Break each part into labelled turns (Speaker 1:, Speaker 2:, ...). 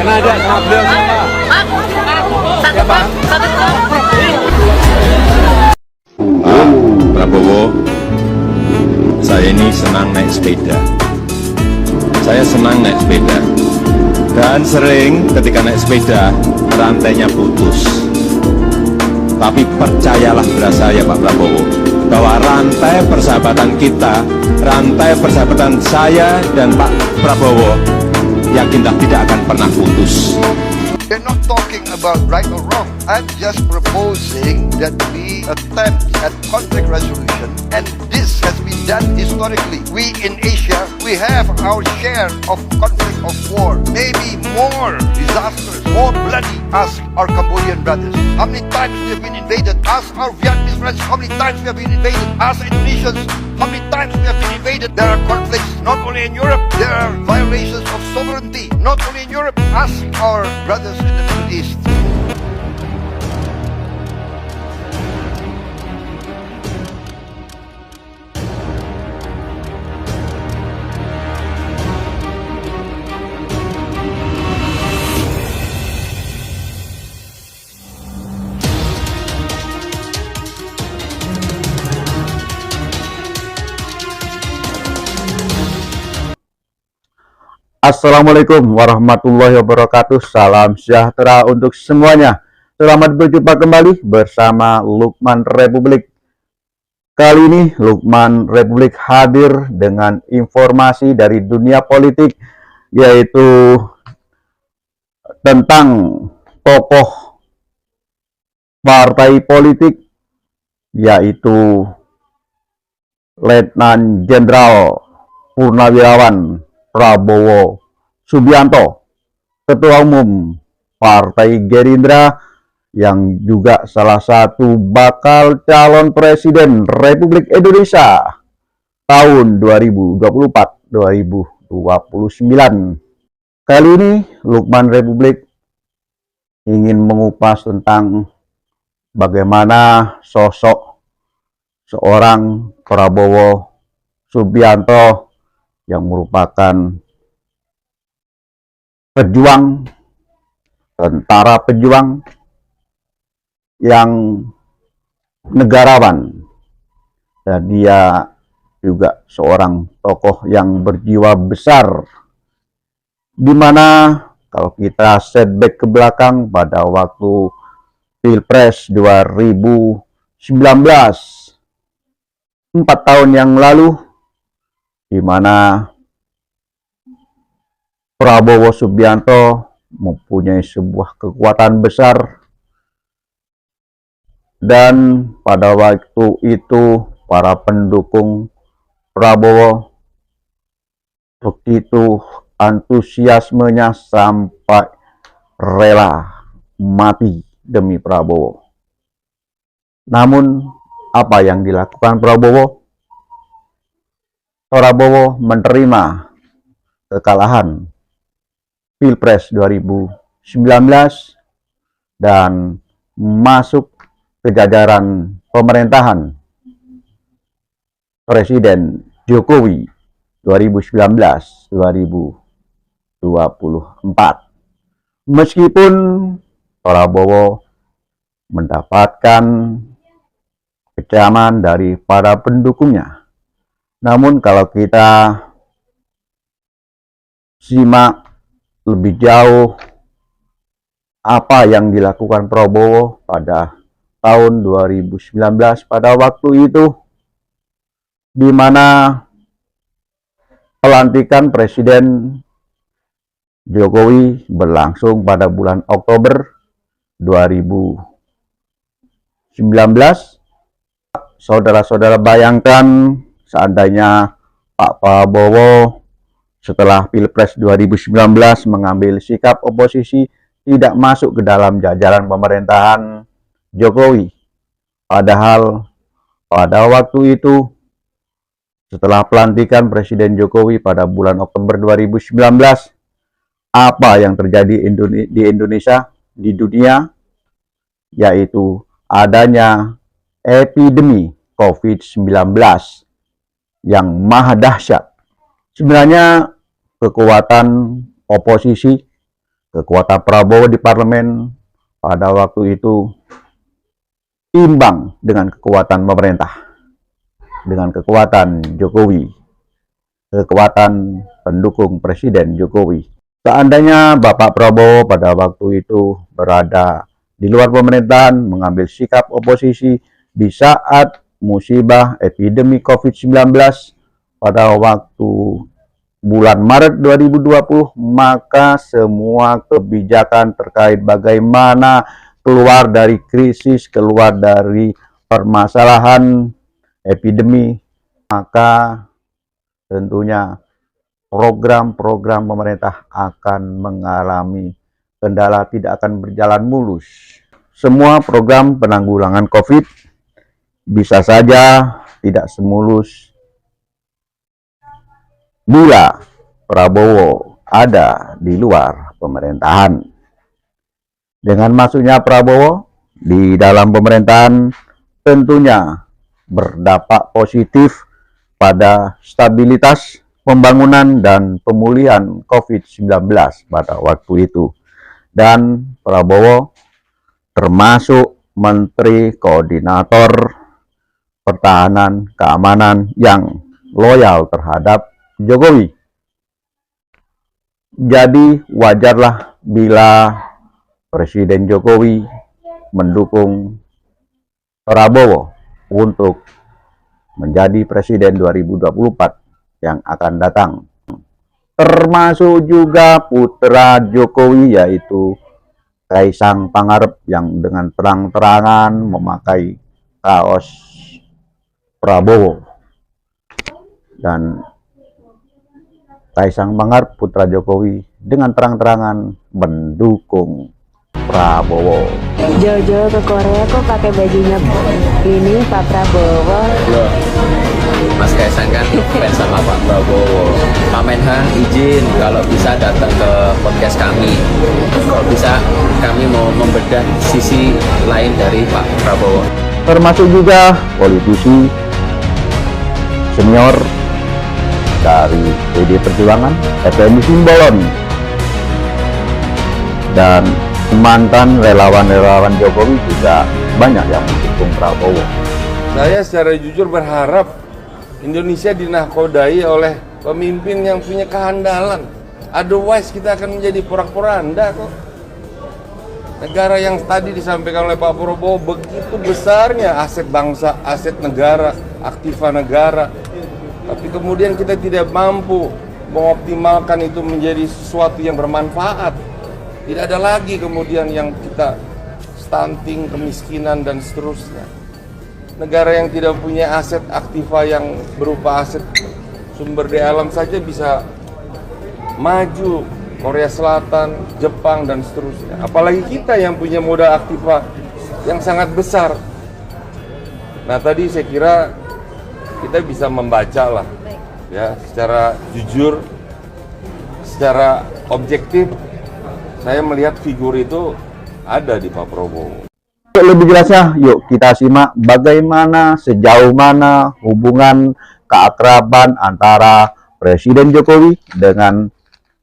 Speaker 1: Karena ada sama beliau siapa? Siapa?
Speaker 2: Pak Prabowo, saya ini senang naik sepeda. Saya senang naik sepeda. Dan sering ketika naik sepeda, rantainya putus. Tapi percayalah pada saya Pak Prabowo, bahwa rantai persahabatan kita, rantai persahabatan saya dan Pak Prabowo, yakinlah tidak akan pernah putus.
Speaker 3: We're not talking about right or wrong. I'm just proposing that we attempt at conflict resolution, and this has been done historically. We in Asia, we have our share of conflict, of war, maybe more disastrous, more bloody. Ask our Cambodian brothers, how many times we have been invaded? Ask our Vietnamese friends, how many times we have been invaded? Ask Indonesians, how many times we have been invaded? There are conflicts not only in Europe, there are violations of sovereignty not only in Europe. Ask our brothers in the Middle East.
Speaker 4: Assalamualaikum warahmatullahi wabarakatuh. Salam sejahtera untuk semuanya. Selamat berjumpa kembali bersama Lukman Republik. Kali ini Lukman Republik hadir dengan informasi dari dunia politik, yaitu tentang tokoh partai politik, yaitu Letnan Jenderal Purnawirawan Prabowo Subianto, Ketua Umum Partai Gerindra, yang juga salah satu bakal calon Presiden Republik Indonesia tahun 2024-2029. Kali ini Lukman Republik ingin mengupas tentang bagaimana sosok seorang Prabowo Subianto yang merupakan tentara pejuang yang negarawan, dan dia juga seorang tokoh yang berjiwa besar, di mana kalau kita setback ke belakang pada waktu Pilpres 2019 4 tahun yang lalu, di mana Prabowo Subianto mempunyai sebuah kekuatan besar, dan pada waktu itu para pendukung Prabowo begitu antusiasmenya sampai rela mati demi Prabowo. Namun apa yang dilakukan Prabowo? Prabowo menerima kekalahan Pilpres 2019 dan masuk ke jajaran pemerintahan Presiden Jokowi 2019-2024. Meskipun Prabowo mendapatkan kecaman dari para pendukungnya, namun kalau kita simak lebih jauh apa yang dilakukan Prabowo pada tahun 2019 pada waktu itu, di mana pelantikan Presiden Jokowi berlangsung pada bulan Oktober 2019. Saudara-saudara bayangkan seandainya Pak Prabowo setelah Pilpres 2019 mengambil sikap oposisi, tidak masuk ke dalam jajaran pemerintahan Jokowi. Padahal pada waktu itu, setelah pelantikan Presiden Jokowi pada bulan Oktober 2019, apa yang terjadi di Indonesia, di dunia, yaitu adanya epidemi COVID-19 yang maha dahsyat. Sebenarnya kekuatan oposisi, kekuatan Prabowo di parlemen pada waktu itu imbang dengan kekuatan pemerintah, dengan kekuatan Jokowi, kekuatan pendukung Presiden Jokowi. Seandainya Bapak Prabowo pada waktu itu berada di luar pemerintahan, mengambil sikap oposisi di saat musibah epidemi COVID-19 pada waktu bulan Maret 2020, maka semua kebijakan terkait bagaimana keluar dari krisis, keluar dari permasalahan epidemi, maka tentunya program-program pemerintah akan mengalami kendala, tidak akan berjalan mulus. Semua program penanggulangan COVID bisa saja tidak semulus bila Prabowo ada di luar pemerintahan. Dengan masuknya Prabowo di dalam pemerintahan tentunya berdampak positif pada stabilitas pembangunan dan pemulihan COVID-19 pada waktu itu. Dan Prabowo termasuk Menteri Koordinator Pertahanan Keamanan yang loyal terhadap Jokowi. Jadi wajarlah bila Presiden Jokowi mendukung Prabowo untuk menjadi Presiden 2024 yang akan datang. Termasuk juga putra Jokowi yaitu Kaisang Pangarep yang dengan terang-terangan memakai kaos Prabowo. Dan Kaisang Pangarep putra Jokowi dengan terang-terangan mendukung Prabowo.
Speaker 5: Jojo ke Korea kok pakai bajunya ini Pak Prabowo.
Speaker 1: Loh, Mas Kaisang kan fans sama Pak Prabowo. Pak Menhan izin kalau bisa datang ke podcast kami. Kalau bisa kami mau membedah sisi lain dari Pak Prabowo.
Speaker 4: Termasuk juga politisi senior dari PD Perjuangan, Effendi Simbolon, dan mantan relawan-relawan Jokowi juga banyak yang mendukung Prabowo.
Speaker 6: Saya secara jujur berharap Indonesia dinakodai oleh pemimpin yang punya kehandalan. Otherwise kita akan menjadi porak-poranda kok. Negara yang tadi disampaikan oleh Pak Prabowo begitu besarnya aset bangsa, aset negara, aktiva negara. Tapi kemudian kita tidak mampu mengoptimalkan itu menjadi sesuatu yang bermanfaat. Tidak ada lagi kemudian yang kita stunting, kemiskinan, dan seterusnya. Negara yang tidak punya aset aktiva yang berupa aset sumber daya alam saja bisa maju. Korea Selatan, Jepang, dan seterusnya. Apalagi kita yang punya modal aktiva yang sangat besar. Nah tadi saya kira kita bisa membaca lah, ya, secara jujur, secara objektif. Saya melihat figur itu ada di Pak Prabowo.
Speaker 4: Lebih jelasnya, yuk kita simak bagaimana, sejauh mana hubungan keakraban antara Presiden Jokowi dengan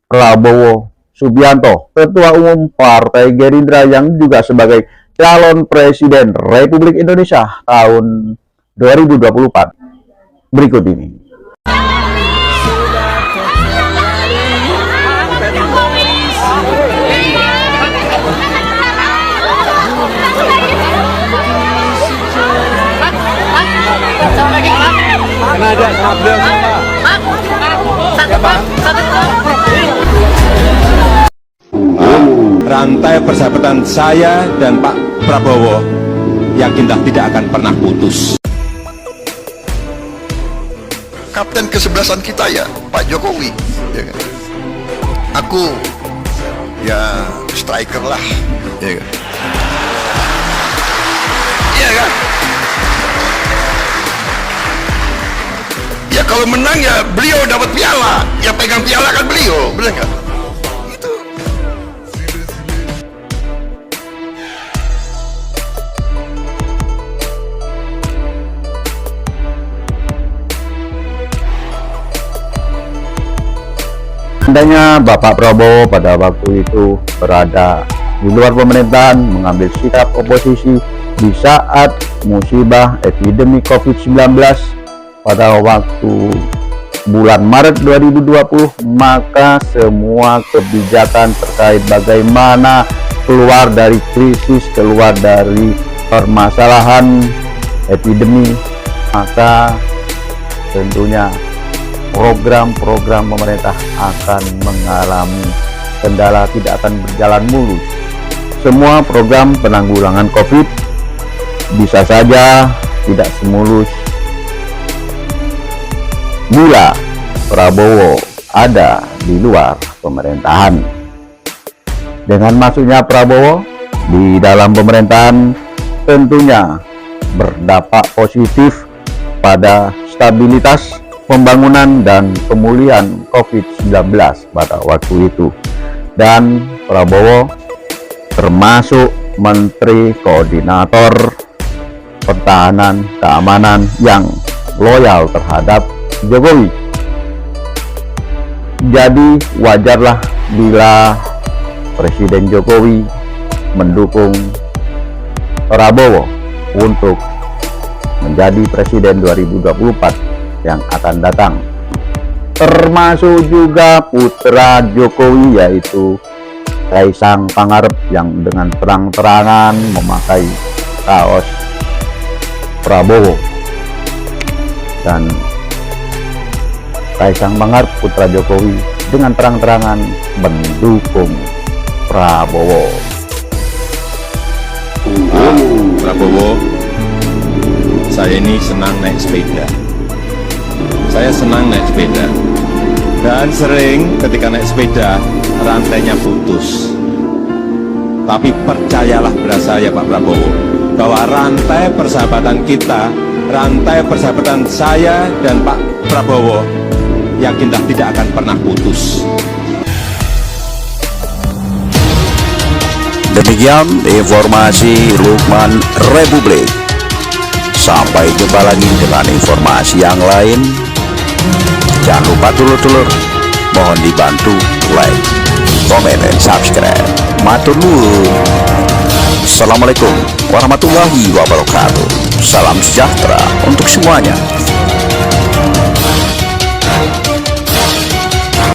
Speaker 4: Prabowo Subianto, Ketua Umum Partai Gerindra yang juga sebagai calon Presiden Republik Indonesia tahun 2024. Berikut ini.
Speaker 2: Ada sama beliau sama. Rantai persahabatan saya dan Pak Prabowo yakinlah tidak akan pernah putus.
Speaker 3: Kapten kesebelasan kita ya Pak Jokowi, ya kan? Aku ya striker lah, ya kan? Iya kan? Ya kalau menang ya beliau dapat piala, ya pegang piala kan beliau, benar nggak? Itu.
Speaker 4: Seandainya Bapak Prabowo pada waktu itu berada di luar pemerintahan, mengambil sikap oposisi di saat musibah epidemi COVID-19 pada waktu bulan Maret 2020, maka semua kebijakan terkait bagaimana keluar dari krisis, keluar dari permasalahan epidemi, maka tentunya program-program pemerintah akan mengalami kendala, tidak akan berjalan mulus. Semua program penanggulangan COVID bisa saja tidak semulus bila Prabowo ada di luar pemerintahan. Dengan masuknya Prabowo di dalam pemerintahan tentunya berdampak positif pada stabilitas pembangunan dan pemulihan COVID-19 pada waktu itu. Dan Prabowo termasuk Menteri Koordinator Pertahanan Keamanan yang loyal terhadap Jokowi. Jadi wajarlah bila Presiden Jokowi mendukung Prabowo untuk menjadi Presiden 2024 yang akan datang. Termasuk juga putra Jokowi yaitu Kaisang Pangarep yang dengan terang-terangan memakai kaos Prabowo. Dan Kaisang Pangarep putra Jokowi dengan terang-terangan mendukung Prabowo.
Speaker 2: Prabowo, saya ini senang naik sepeda. Saya senang naik sepeda. Dan sering ketika naik sepeda, rantainya putus. Tapi percayalah pada saya Pak Prabowo, bahwa rantai persahabatan kita, rantai persahabatan saya dan Pak Prabowo, yakinlah tidak akan pernah putus.
Speaker 7: Demikian informasi Lukman Republik. Sampai jumpa lagi dengan informasi yang lain. Jangan lupa dulur-dulur, mohon dibantu like, komen, dan subscribe. Matur nuwun. Assalamualaikum warahmatullahi wabarakatuh. Salam sejahtera untuk semuanya.